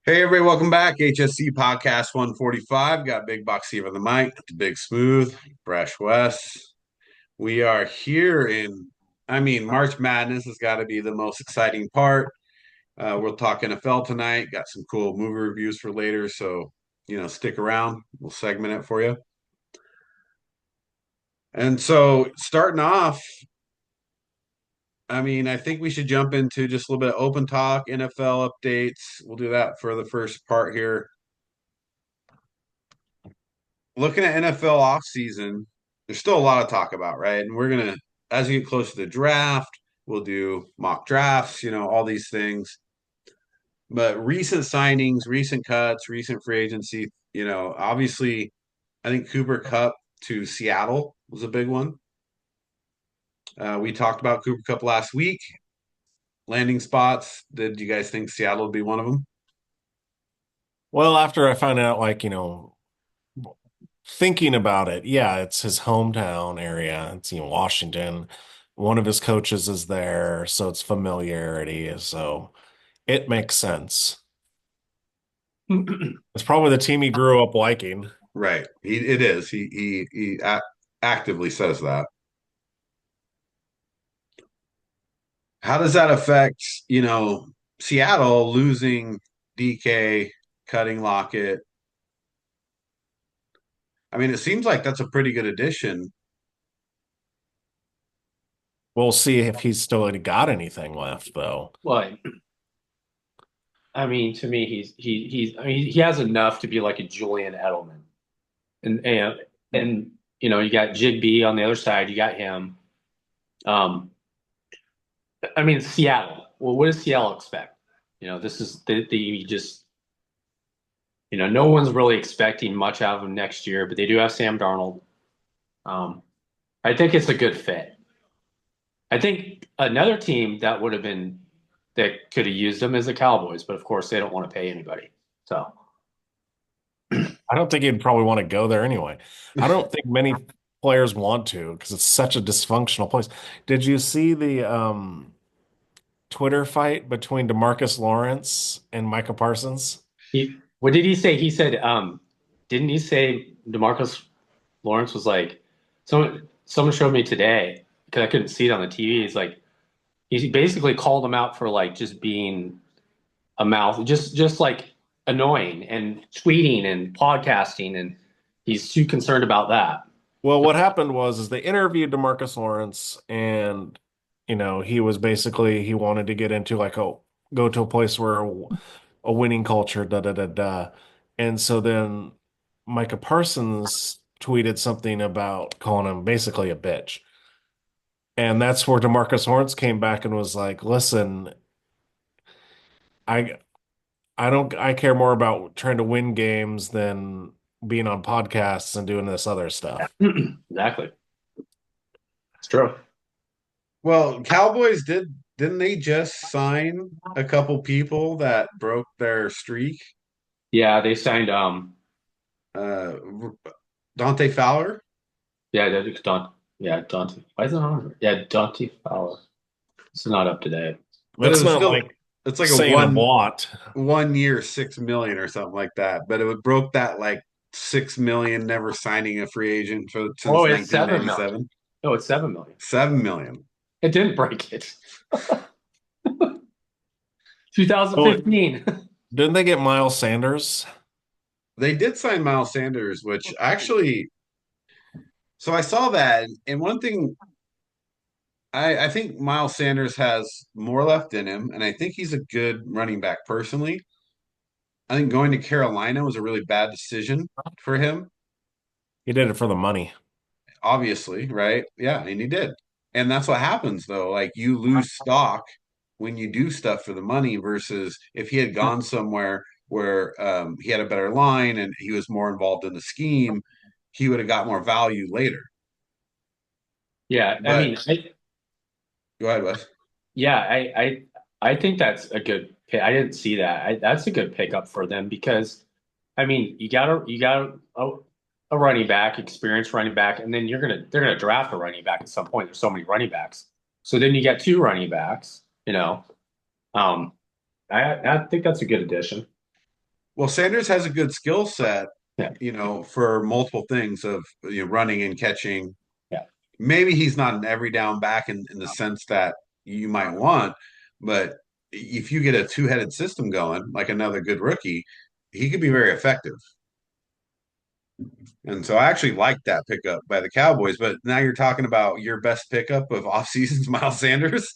Hey everybody, welcome back. HSC Podcast 145. Got Big Box Steve on the mic, the Big Smooth, Brash West. We are here March Madness has got to be the most exciting part. We'll talk NFL tonight. Got some cool movie reviews for later, so stick around. We'll segment it for you. And so, starting off, I think we should jump into just a little bit of open talk, NFL updates. We'll do that for the first part here. Looking at NFL offseason, there's still a lot of talk about, right? And as we get close to the draft, we'll do mock drafts, all these things. But recent signings, recent cuts, recent free agency, obviously, I think Cooper Kupp to Seattle was a big one. We talked about Cooper Kupp last week. Landing spots. Did you guys think Seattle would be one of them? Well, after I found out, thinking about it, yeah, it's his hometown area. It's, Washington. One of his coaches is there, so it's familiarity. So it makes sense. It's probably the team he grew up liking. Right. It is. He actively says that. How does that affect, Seattle losing DK, cutting Lockett? It seems like that's a pretty good addition. We'll see if he's still got anything left, though. Well, to me, he has enough to be like a Julian Edelman, and you got Jigby on the other side. You got him. Um, Seattle. Well, what does Seattle expect? This is the just no one's really expecting much out of them next year, but they do have Sam Darnold. I think it's a good fit. I think another team that could have used them is the Cowboys, but of course they don't want to pay anybody. So. I don't think he'd probably want to go there anyway. I don't think many players want to because it's such a dysfunctional place. Did you see the Twitter fight between DeMarcus Lawrence and Micah Parsons? What did he say? He said, didn't he say DeMarcus Lawrence was like, someone showed me today because I couldn't see it on the TV. He's like, he basically called him out for like just being a mouth, just like annoying and tweeting and podcasting, and he's too concerned about that. Well, what happened was is they interviewed DeMarcus Lawrence and he was basically he wanted to get into like go to a place where a winning culture, da da da da. And so then Micah Parsons tweeted something about calling him basically a bitch. And that's where DeMarcus Lawrence came back and was like, listen, I I care more about trying to win games than being on podcasts and doing this other stuff. Exactly. It's true. Well, Cowboys didn't they just sign a couple people that broke their streak? Yeah, they signed Uh, Dante Fowler. yeah, Dante. Why is it on? Yeah, Dante Fowler. It's not up to date. But it That's was not still like it's like a saying a one lot. 1 year 6 million or something like that. But it broke that like 6 million never signing a free agent Oh, since it's 7 million. 1997. No, it's 7 million. 7 million. It didn't break it. Oh, 2015. didn't they get Miles Sanders? They did sign Miles Sanders, which actually, so I saw that, and one thing I think Miles Sanders has more left in him, and I think he's a good running back personally. I think going to Carolina was a really bad decision for him, He did it for the money. obviously, right? Yeah, and he did. And that's what happens though. Like you lose stock when you do stuff for the money versus if he had gone somewhere where he had a better line and he was more involved in the scheme, he would have got more value later. Yeah, But go ahead, Wes. yeah, I think that's a good pick. I didn't see that. That's a good pickup for them because you got a running back, experienced running back, and then they're gonna draft a running back at some point. There's so many running backs, so then you got two running backs. Um, I think that's a good addition. Well, Sanders has a good skill set, Yeah. for multiple things of running and catching. Yeah. Maybe he's not an every down back in the sense that you might want, but if you get a two-headed system going, like another good rookie, he could be very effective. And so I actually like that pickup by the Cowboys. But now you're talking about your best pickup of off season's Miles Sanders.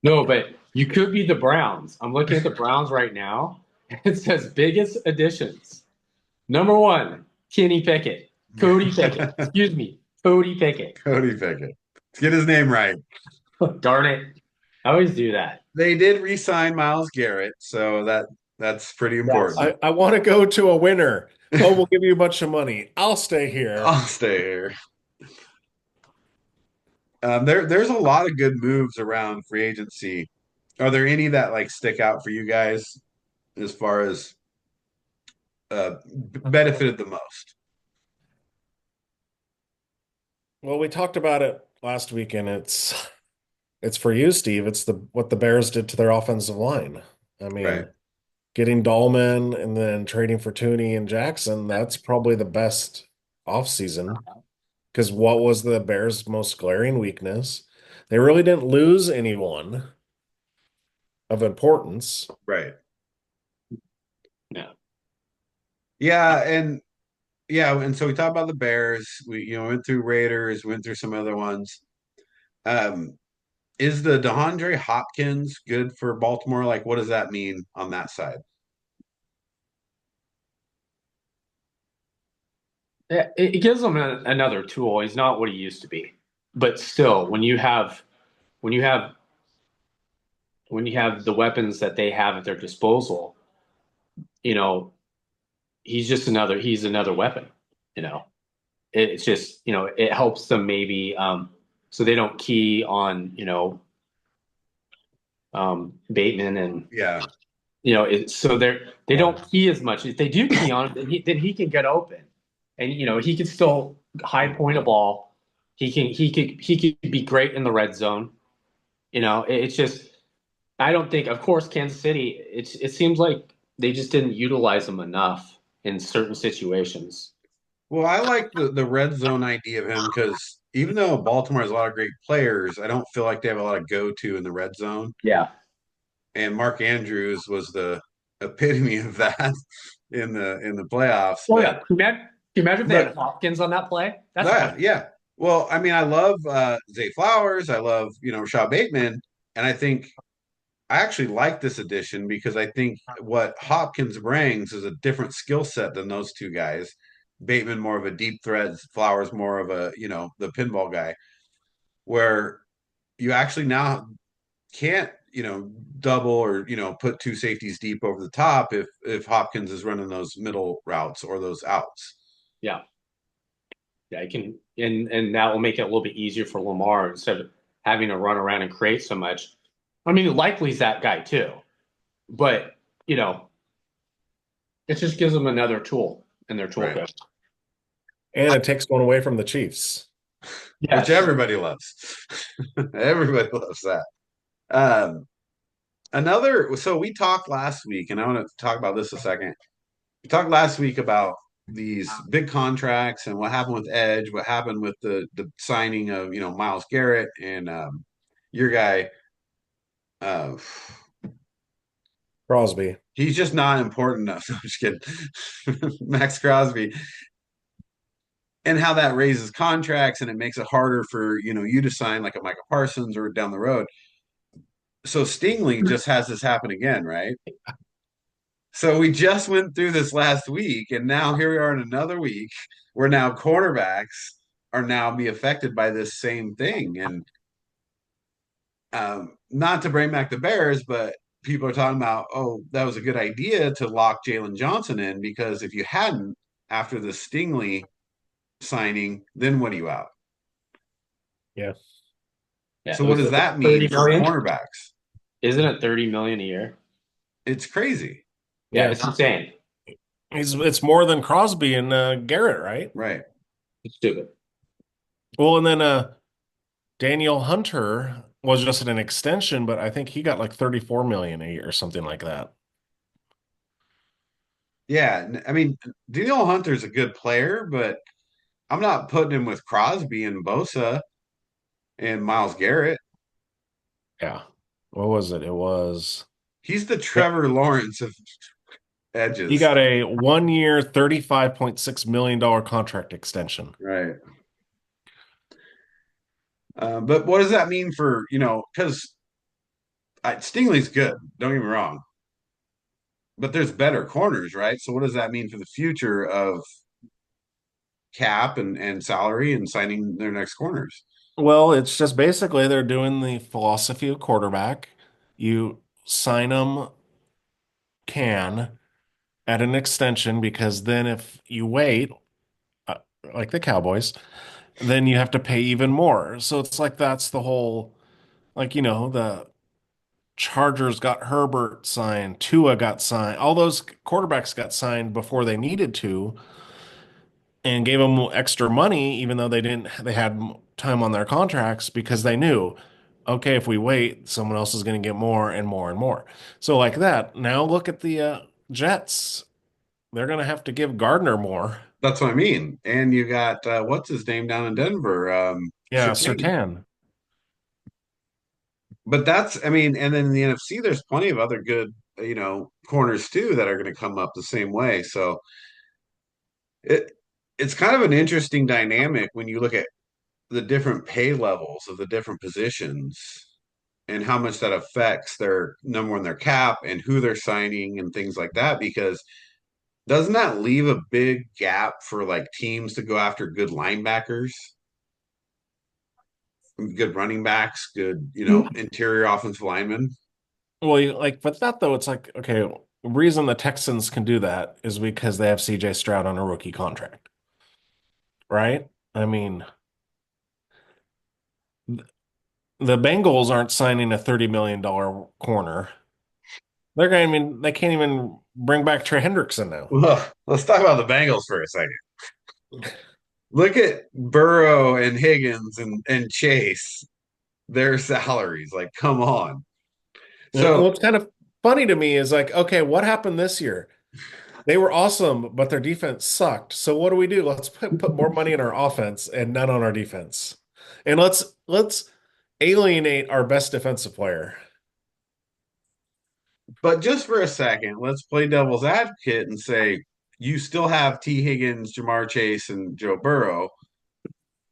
No, but you could be the Browns. I'm looking at the Browns right now. It says biggest additions. Number one, Kenny Pickett. Cody Pickett. Excuse me. Cody Pickett. Cody Pickett. Let's get his name right. Darn it. I always do that. They did re-sign Myles Garrett, so that's pretty Yes. important. I want to go to a winner. Oh, we'll give you a bunch of money. I'll stay here. I'll stay here. There's a lot of good moves around free agency. Are there any that like stick out for you guys as far as benefited the most? Well, we talked about it last week, and it's for you, Steve. It's what the Bears did to their offensive line. I mean, Right. getting Dahlman and then trading for Tooney and Jackson, that's probably the best offseason. Because what was the Bears' most glaring weakness? They really didn't lose anyone of importance. Right. No. And so we talked about the Bears. We went through Raiders, went through some other ones. Um, is the DeAndre Hopkins good for Baltimore? Like, what does that mean on that side? It gives him another tool. He's not what he used to be. But still, when you have the weapons that they have at their disposal, you know, he's another weapon, you know. It's just, it helps them maybe so they don't key on, Bateman and Yeah. so they don't key as much. If they do key on him, then he can get open. And he can still high point a ball. He could be great in the red zone. It's just I don't think, of course, Kansas City, it seems like they just didn't utilize him enough in certain situations. Well, I like the red zone idea of him because even though Baltimore has a lot of great players, I don't feel like they have a lot of go-to in the red zone. Yeah. And Mark Andrews was the epitome of that in the playoffs. Oh But yeah. Can you imagine if they had Hopkins on that play? That's yeah, yeah. Well, I mean, I love Zay Flowers. I love, Rashad Bateman. And I think I actually like this addition because I think what Hopkins brings is a different skill set than those two guys. Bateman more of a deep threat, Flowers more of a, the pinball guy, where you actually now can't, double or, put two safeties deep over the top if Hopkins is running those middle routes or those outs. yeah. Yeah, I can, and that will make it a little bit easier for Lamar instead of having to run around and create so much. I mean, likely's that guy too, but it just gives them another tool in their toolkit. Right. And it takes one away from the Chiefs. Which everybody loves. Everybody loves that. So we talked last week, and I want to talk about this a second. We talked last week about these big contracts and what happened with Edge, what happened with the signing of Myles Garrett and your guy. Crosby. He's just not important enough. I'm just kidding. Max Crosby. And how that raises contracts and it makes it harder for you to sign like a Michael Parsons or down the road. So Stingley just has this happen again, right? So we just went through this last week, and now here we are in another week where now cornerbacks are now be affected by this same thing. And not to bring back the Bears, but people are talking about, oh, that was a good idea to lock Jalen Johnson in because if you hadn't after the Stingley signing, then what are you out? Yeah. So what does that mean for cornerbacks? Isn't it $30 million a year? It's crazy. Yeah, it's insane. It's more than Crosby and Garrett, right? Right. It's stupid. Well, and then Daniel Hunter was just an extension, but I think he got like 34 million a year or something like that. Yeah, I mean, Danielle Hunter's a good player, but I'm not putting him with Crosby and Bosa and Miles Garrett. Yeah. What was it? It was He's the Trevor Lawrence of he edges. got a 1 year, $35.6 million contract extension. Right. But what does that mean for, because Stingley's good, don't get me wrong, but there's better corners, right? So what does that mean for the future of cap and salary and signing their next corners? Well, it's just basically they're doing the philosophy of quarterback. You sign them can at an extension because then if you wait, uh, like the Cowboys, then you have to pay even more. So it's like that's the whole, like, the Chargers got Herbert signed, Tua got signed, all those quarterbacks got signed before they needed to and gave them extra money, even though they had time on their contracts because they knew, okay, if we wait, someone else is going to get more and more and more. So, like that. Now, look at the Jets. They're going to have to give Gardner more. That's what I mean. And you got what's his name down in Denver, Yeah, Surtain. Sertan. But that's, I mean, and then in the NFC, there's plenty of other good, corners too that are going to come up the same way. So it it's kind of an interesting dynamic when you look at the different pay levels of the different positions and how much that affects their number one, their cap and who they're signing and things like that. Because doesn't that leave a big gap for like teams to go after good linebackers, good running backs, good, interior offensive linemen? Well, like, but that though, it's like, okay, the reason the Texans can do that is because they have CJ Stroud on a rookie contract, right? I mean, the Bengals aren't signing a $30 million corner. They can't even bring back Trey Hendrickson now. Well, let's talk about the Bengals for a second. Look at Burrow and Higgins and Chase, their salaries. Like, come on. So, What's kind of funny to me is like, okay, what happened this year? They were awesome, but their defense sucked. So what do we do? Let's put more money in our offense and none on our defense. And let's alienate our best defensive player. but just for a second, let's play devil's advocate and say you still have T. Higgins, Jamar Chase, and Joe Burrow,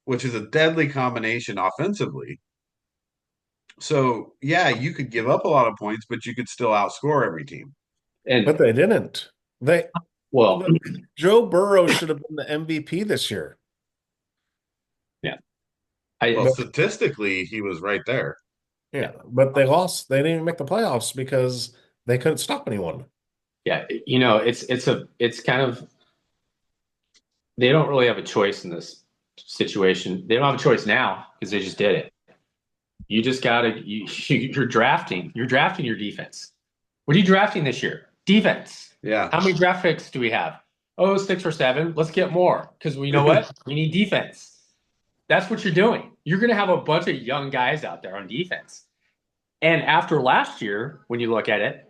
which is a deadly combination offensively. So, yeah, you could give up a lot of points, but you could still outscore every team. But And they didn't. They well, Joe Burrow should have been the MVP this year. yeah, Well, I But statistically, he was right there. yeah, but they lost. They didn't even make the playoffs because they couldn't stop anyone. yeah, it's kind of they don't really have a choice in this situation. They don't have a choice now because they just did it. You just gotta you're drafting. You're drafting your defense. What are you drafting this year? Defense. Yeah. How many draft picks do we have? Oh, 6 or 7. Let's get more because we know what we need defense. That's what you're doing. You're going to have a bunch of young guys out there on defense. And after last year, when you look at it,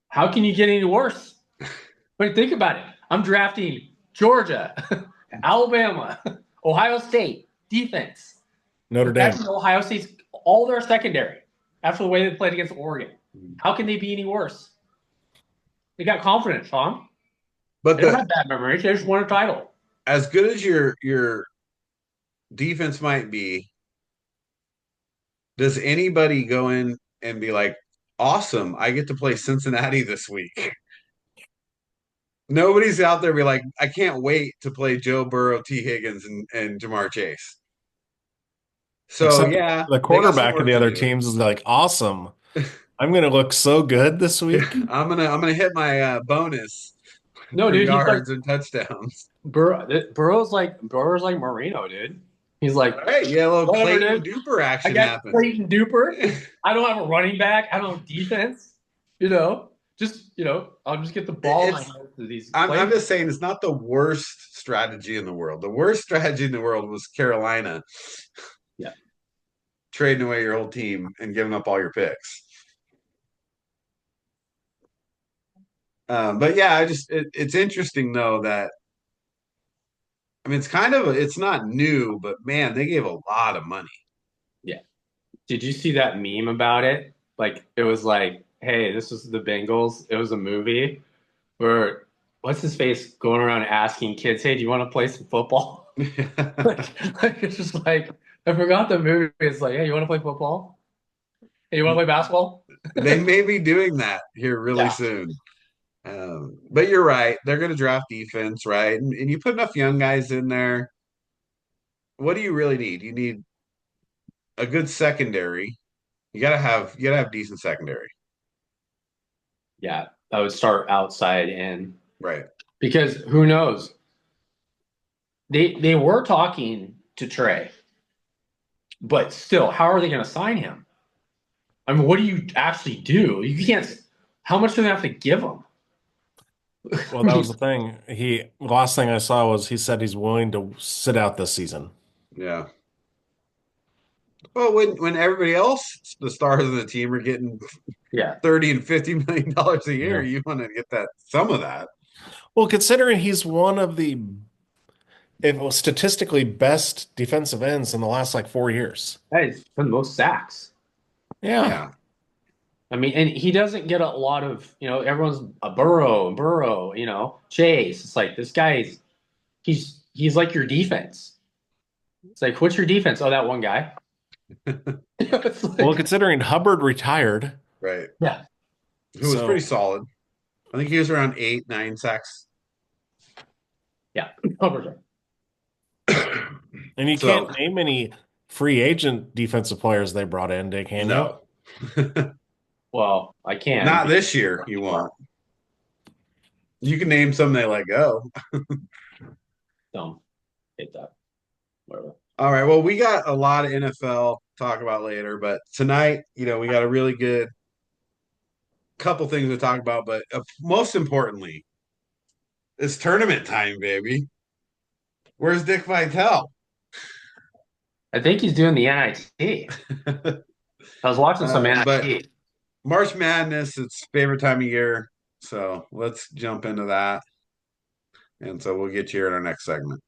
how can you get any worse? But think about it. I'm drafting Georgia, Alabama, Ohio State defense. Notre Dame. That's Ohio State's all their secondary after the way they played against Oregon. How can they be any worse? They got confidence, Sean. But They don't have bad memories. They just won a title. as good as your defense might be, does anybody go in and be like, awesome, I get to play Cincinnati this week? Nobody's out there be like, I can't wait to play Joe Burrow, T. Higgins, and Jamar Chase. So Except yeah, the they got some quarterback of work the to other do. teams is like, awesome. I'm going to look so good this week. I'm gonna hit my bonus No, for dude, he's like yards and touchdowns. Burrow's like Marino, dude. He's like, All right, yeah, a little whatever, Clayton dude. Duper I action got happened. Clayton Duper. I don't have a running back. I don't have defense. I'll just get the ball in my It's hands to these I'm players. just saying it's not the worst strategy in the world. The worst strategy in the world was Carolina Yeah. trading away your whole team and giving up all your picks. But yeah, it's interesting though that I mean it's not new, but man, they gave a lot of money. Yeah. Did you see that meme about it? Like it was like, hey, this was the Bengals. It was a movie where what's his face going around asking kids, hey, do you want to play some football? Like it's just like I forgot the movie. It's like, hey, you want to play football? Hey, you want to play basketball? They may be doing that here really Yeah. soon. But you're right. They're going to draft defense, right? And you put enough young guys in there. What do you really need? You need a good secondary. You gotta have decent secondary, Yeah. I would start outside in right? because who knows? They were talking to Trey, but still, how are they going to sign him? I mean, what do you actually do? You can't. How much do they have to give him? Well, that was the thing. Last thing I saw was he said he's willing to sit out this season. Yeah. Well, when everybody else, the stars of the team, are getting Yeah. 30 and $50 million a year, Yeah. you want to get some of that. Well, considering he's one of the, if it was statistically best defensive ends in the last like 4 years. Hey, he's the most sacks. Yeah. Yeah. I mean, and he doesn't get a lot of, everyone's a Burrow, Chase. It's like this guy's he's like your defense. It's like, what's your defense? Oh, that one guy. It's like, Well, considering Hubbard retired, Right. yeah, Who was pretty solid. I think he was around 8, 9 sacks. yeah. and you So- can't name any free agent defensive players they brought in, Dick, can you? No. Well, I can. Not this year, you won't. You can name some they let go. Don't hit that. Whatever. All right. Well, we got a lot of NFL to talk about later, but tonight, we got a really good couple things to talk about. But most importantly, it's tournament time, baby. Where's Dick Vitale? I think he's doing the NIT. I was watching some NIT. But March Madness, it's favorite time of year. So let's jump into that. And so we'll get you in our next segment.